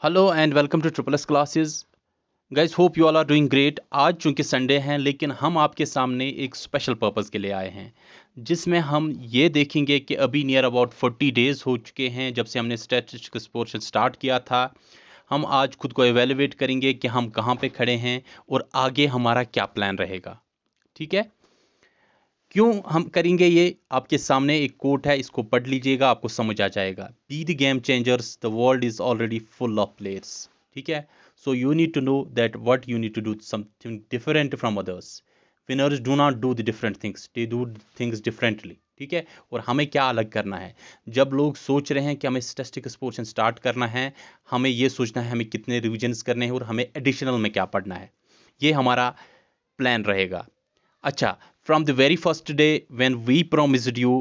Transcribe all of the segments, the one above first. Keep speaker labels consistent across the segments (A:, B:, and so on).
A: Hello and welcome to triple S classes. Guys hope you all are doing great. आज चूंकि Sunday हैं लेकिन हम आपके सामने एक स्पेशल पर्पस के लिए आए हैं जिसमें हम ये देखेंगे कि अभी नियर अबाउट 40 डेज हो चुके हैं जब से हमने स्टैटिस्टिक्स पोर्शन स्टार्ट किया था। हम आज खुद को एवेलुएट करेंगे कि हम कहाँ पे खड़े हैं और आगे हमारा क्या प्लान रहेगा। ठीक है, क्यों हम करेंगे ये, आपके सामने एक कोट है, इसको पढ़ लीजिएगा, आपको समझ आ जाएगा। Be the game changers, the world is already full of players. ठीक है, so you need to know that what you need to do something different from others. Winners do not do the different things, they do things differently. ठीक है, और हमें क्या अलग करना है। जब लोग सोच रहे हैं कि हमें स्टैटिस्टिक्स पोर्शन स्टार्ट करना है, हमें ये सोचना है हमें कितने रिविजन्स करने हैं और हमें एडिशनल में क्या पढ़ना है। ये हमारा प्लान रहेगा। अच्छा, from the very first day when we promised you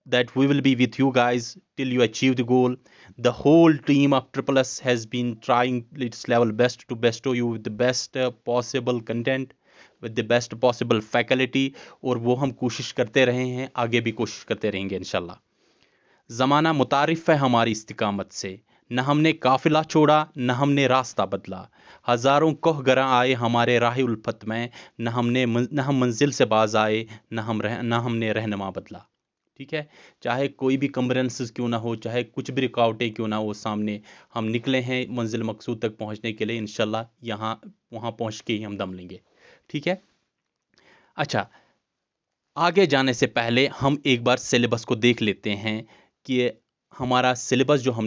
A: that we will be with you guys till you achieve the goal, the whole team of Triple S has been trying its level best to bestow you with the best possible content, with the best possible faculty। और वो हम कोशिश करते रहे हैं, आगे भी कोशिश करते रहेंगे इंशाल्लाह। ज़माना मुतारिफ है हमारी इस्तिकामत से, न हमने काफिला छोड़ा न हमने रास्ता बदला। हज़ारों कोह गरा आए हमारे राह उल्फत में, न हम मंजिल से बाज आए, न हमने रहनुमा बदला। ठीक है, चाहे कोई भी कम्बरेंसेस क्यों ना हो, चाहे कुछ भी रुकावटें क्यों ना हो सामने, हम निकले हैं मंजिल मकसूद तक पहुंचने के लिए इंशाल्लाह। यहाँ वहाँ पहुंच के ही हम दम लेंगे। ठीक है। अच्छा, आगे जाने से पहले हम एक बार सिलेबस को देख लेते हैं कि हमारा सिलेबस जो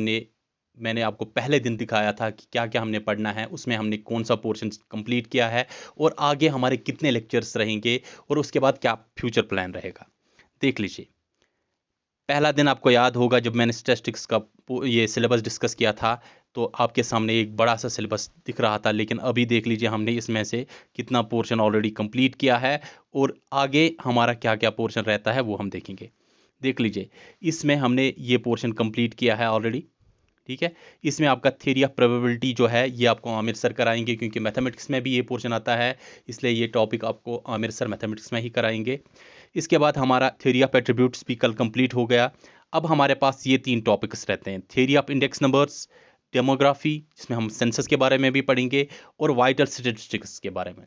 A: मैंने आपको पहले दिन दिखाया था कि क्या क्या हमने पढ़ना है, उसमें हमने कौन सा पोर्शन कंप्लीट किया है और आगे हमारे कितने लेक्चर्स रहेंगे और उसके बाद क्या फ्यूचर प्लान रहेगा। देख लीजिए, पहला दिन आपको याद होगा जब मैंने स्टैटिस्टिक्स का ये सिलेबस डिस्कस किया था तो आपके सामने एक बड़ा सा सिलेबस दिख रहा था, लेकिन अभी देख लीजिए हमने इसमें से कितना पोर्शन ऑलरेडी कंप्लीट किया है और आगे हमारा क्या क्या पोर्शन रहता है वो हम देखेंगे। देख लीजिए, इसमें हमने ये पोर्शन कंप्लीट किया है ऑलरेडी। ठीक है, इसमें आपका थ्योरी ऑफ प्रोबेबिलिटी जो है ये आपको आमिर सर कराएंगे, क्योंकि मैथमेटिक्स में भी ये पोर्शन आता है, इसलिए ये टॉपिक आपको आमिर सर मैथमेटिक्स में ही कराएंगे। इसके बाद हमारा थ्योरी ऑफ एट्रीब्यूट्स भी कल कंप्लीट हो गया। अब हमारे पास ये 3 टॉपिक्स रहते हैं, theory of index numbers, demography जिसमें हम सेंसस के बारे में भी पढ़ेंगे और वाइटल स्टैटिस्टिक्स के बारे में।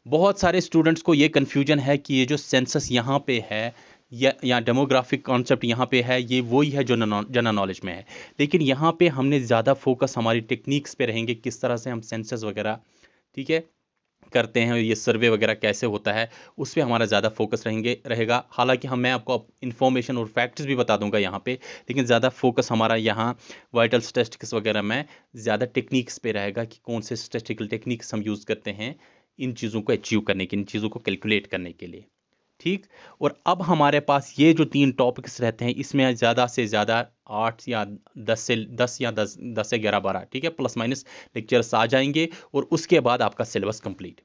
A: बहुत सारे स्टूडेंट्स को ये कन्फ्यूजन है कि ये जो सेंसस यहाँ पे है या डेमोग्राफिक कॉन्सेप्ट यहाँ पे है, ये वही है जो जनरल नॉलेज में है, लेकिन यहाँ पे हमने ज़्यादा फोकस हमारी टेक्निक्स पे रहेंगे, किस तरह से हम सेंसस वगैरह, ठीक है, करते हैं, ये सर्वे वगैरह कैसे होता है, उस पर हमारा ज़्यादा फोकस रहेगा। हालांकि मैं आपको इन्फॉर्मेशन और फैक्ट्स भी बता दूंगा यहाँ पे, लेकिन ज़्यादा फोकस हमारा यहाँ वाइटल स्टैटिस्टिक्स वगैरह में ज़्यादा टेक्निक्स पे रहेगा कि कौन से स्टैटिस्टिकल टेक्निक्स हम यूज़ करते हैं इन चीज़ों को अचीव करने के, इन चीज़ों को कैलकुलेट करने के लिए। ठीक, और अब हमारे पास ये जो 3 टॉपिक्स रहते हैं इसमें ज़्यादा से ज़्यादा 8 या 10 से 11 12, ठीक है, प्लस माइनस लेक्चर्स आ जाएंगे और उसके बाद आपका सिलेबस कंप्लीट।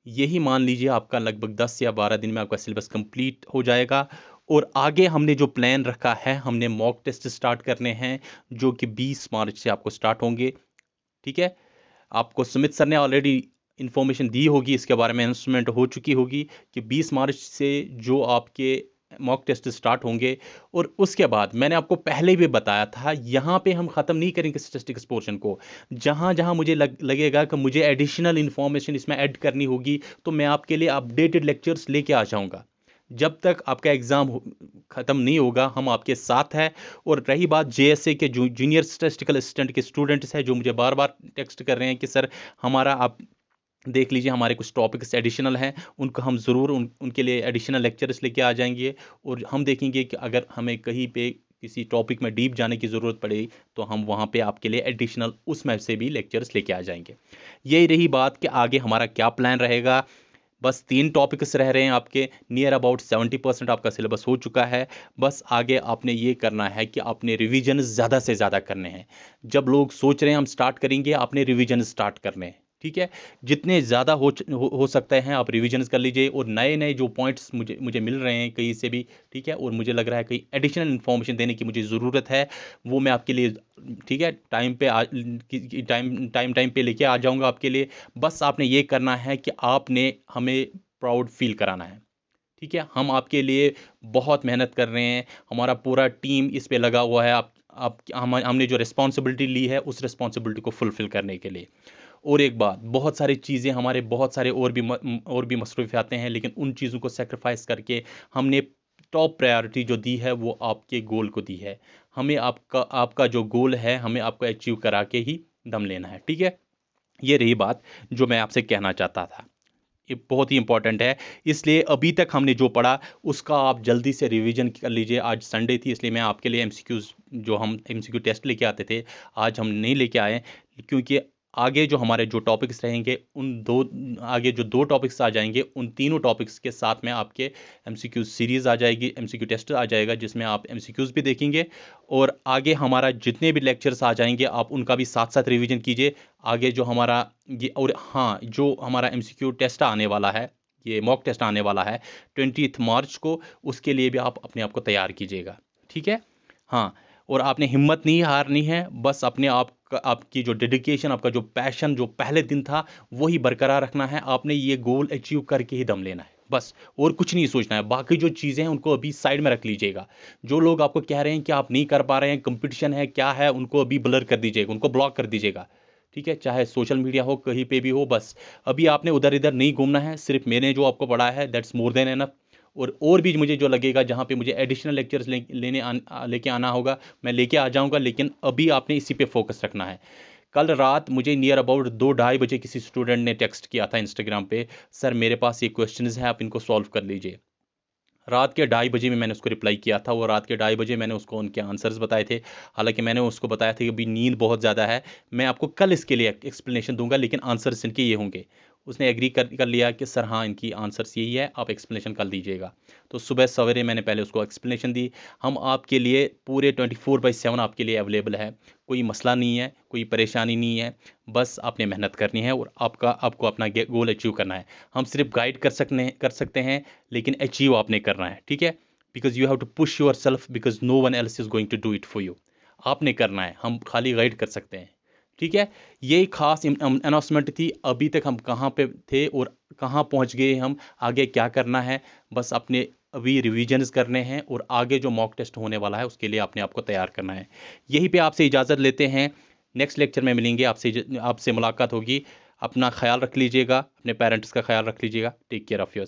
A: यही मान लीजिए आपका लगभग 10 या 12 दिन में आपका सिलेबस कंप्लीट हो जाएगा। और आगे हमने जो प्लान रखा है, हमने मॉक टेस्ट स्टार्ट करने हैं जो कि 20 मार्च से आपको स्टार्ट होंगे। ठीक है, आपको सुमित सर ने ऑलरेडी इन्फॉर्मेशन दी होगी, इसके बारे में अनाउंसमेंट हो चुकी होगी कि 20 मार्च से जो आपके मॉक टेस्ट स्टार्ट होंगे। और उसके बाद मैंने आपको पहले भी बताया था, यहाँ पे हम ख़त्म नहीं करेंगे स्टैटिस्टिक्स पोर्शन को। जहाँ जहाँ मुझे लगेगा कि मुझे एडिशनल इन्फॉर्मेशन इसमें ऐड करनी होगी तो मैं आपके लिए अपडेटेड लेक्चर्स लेके आ जाऊँगा। जब तक आपका एग्ज़ाम ख़त्म नहीं होगा हम आपके साथ हैं। और रही बात जेएसए के जूनियर स्टैटिस्टिकल असिस्टेंट के स्टूडेंट्स हैं जो मुझे बार बार टेक्स्ट कर रहे हैं कि सर हमारा आप देख लीजिए, हमारे कुछ टॉपिक्स एडिशनल हैं, उनको हम ज़रूर उनके लिए एडिशनल लेक्चर्स लेके आ जाएंगे। और हम देखेंगे कि अगर हमें कहीं पे किसी टॉपिक में डीप जाने की ज़रूरत पड़े तो हम वहाँ पे आपके लिए एडिशनल उसमें से भी लेक्चर्स लेके आ जाएंगे। यही रही बात कि आगे हमारा क्या प्लान रहेगा। बस 3 टॉपिक्स रह रहे हैं आपके, नियर अबाउट 70% आपका सिलेबस हो चुका है। बस आगे आपने ये करना है कि आपने रिवीजन ज़्यादा से ज़्यादा करने हैं। जब लोग सोच रहे हैं हम स्टार्ट करेंगे, आपने रिवीजन स्टार्ट करने हैं। ठीक है, जितने ज़्यादा हो सकते हैं आप रिवीजन कर लीजिए। और नए नए जो पॉइंट्स मुझे मिल रहे हैं कहीं से भी, ठीक है, और मुझे लग रहा है कहीं एडिशनल इन्फॉर्मेशन देने की मुझे ज़रूरत है, वो मैं आपके लिए, ठीक है, टाइम पे लेके आ जाऊंगा आपके लिए। बस आपने ये करना है कि आपने हमें प्राउड फील कराना है। ठीक है, हम आपके लिए बहुत मेहनत कर रहे हैं, हमारा पूरा टीम इस पे लगा हुआ है। हमने जो रिस्पॉन्सिबिलिटी ली है उस रिस्पॉन्सिबिलिटी को फुलफिल करने के लिए। और एक बात, बहुत सारी चीज़ें हमारे बहुत सारे और भी मसरूफ़ आते हैं, लेकिन उन चीज़ों को सेक्रीफाइस करके हमने टॉप प्रायोरिटी जो दी है वो आपके गोल को दी है। हमें आपका जो गोल है हमें आपको अचीव करा के ही दम लेना है, ठीक है। ये रही बात जो मैं आपसे कहना चाहता था, ये बहुत ही इंपॉर्टेंट है। इसलिए अभी तक हमने जो पढ़ा उसका आप जल्दी से रिवीजन कर लीजिए। आज संडे थी इसलिए मैं आपके लिए एमसीक्यूज, जो हम एमसीक्यू टेस्ट लेके आते थे, आज हम नहीं लेके आए, क्योंकि आगे जो हमारे जो टॉपिक्स रहेंगे आगे जो 2 टॉपिक्स आ जाएंगे, उन तीनों टॉपिक्स के साथ में आपके एमसीक्यू सीरीज़ आ जाएगी, एमसीक्यू टेस्ट आ जाएगा, जिसमें आप एमसीक्यूज़ भी देखेंगे। और आगे हमारा जितने भी लेक्चर्स आ जाएंगे आप उनका भी साथ साथ रिवीजन कीजिए। आगे जो हमारा ये, और हाँ, जो हमारा एमसीक्यू टेस्ट आने वाला है, ये मॉक टेस्ट आने वाला है 20 मार्च को, उसके लिए भी आप अपने आप को तैयार कीजिएगा, ठीक है। हाँ, और आपने हिम्मत नहीं हारनी है, बस अपने आप आपकी जो डेडिकेशन, आपका जो पैशन जो पहले दिन था वही बरकरार रखना है। आपने ये गोल अचीव करके ही दम लेना है बस, और कुछ नहीं सोचना है। बाकी जो चीज़ें हैं उनको अभी साइड में रख लीजिएगा। जो लोग आपको कह रहे हैं कि आप नहीं कर पा रहे हैं, कंपटीशन है, क्या है, उनको अभी ब्लर कर दीजिएगा, उनको ब्लॉक कर दीजिएगा, ठीक है। चाहे सोशल मीडिया हो, कहीं पे भी हो, बस अभी आपने उधर इधर नहीं घूमना है। सिर्फ मैंने जो आपको पढ़ाया है दैट्स मोर देन एनफ। और भी मुझे जो लगेगा जहाँ पे मुझे एडिशनल लेक्चर्स लेके आना होगा, मैं लेके आ जाऊँगा, लेकिन अभी आपने इसी पे फोकस रखना है। कल रात मुझे नियर अबाउट 2-2:30 बजे किसी स्टूडेंट ने टेक्स्ट किया था इंस्टाग्राम पे, सर मेरे पास ये क्वेश्चंस हैं, आप इनको सॉल्व कर लीजिए। रात के 2:30 बजे में मैंने उसको रिप्लाई किया था, वो रात के 2:30 बजे मैंने उसको उनके आंसर्स बताए थे। हालांकि मैंने उसको बताया था कि अभी नींद बहुत ज़्यादा है, मैं आपको कल इसके लिए एक्सप्लेनेशन दूंगा, लेकिन आंसर्स इनके ये होंगे। उसने एग्री कर लिया कि सर हाँ, इनकी आंसर्स यही है, आप एक्सप्लेनेशन कर दीजिएगा। तो सुबह सवेरे मैंने पहले उसको एक्सप्लेनेशन दी। हम आपके लिए पूरे 24/7 आपके लिए अवेलेबल है, कोई मसला नहीं है, कोई परेशानी नहीं है। बस आपने मेहनत करनी है और आपको अपना गोल अचीव करना है। हम सिर्फ गाइड कर सकते हैं, लेकिन अचीव आपने करना है, ठीक है। Because you have to push yourself, because no one else is going to do it for you. आपने करना है, हम खाली गाइड कर सकते हैं, ठीक है। यही खास अनाउंसमेंट थी। अभी तक हम कहाँ पे थे और कहाँ पहुँच गए, हम आगे क्या करना है, बस अपने अभी रिविजन्स करने हैं और आगे जो मॉक टेस्ट होने वाला है उसके लिए अपने आप को तैयार करना है। यहीं पे आपसे इजाज़त लेते हैं, नेक्स्ट लेक्चर में मिलेंगे, आपसे मुलाकात होगी। अपना ख्याल रख लीजिएगा, अपने पेरेंट्स का ख्याल रख लीजिएगा। Take care of yourself.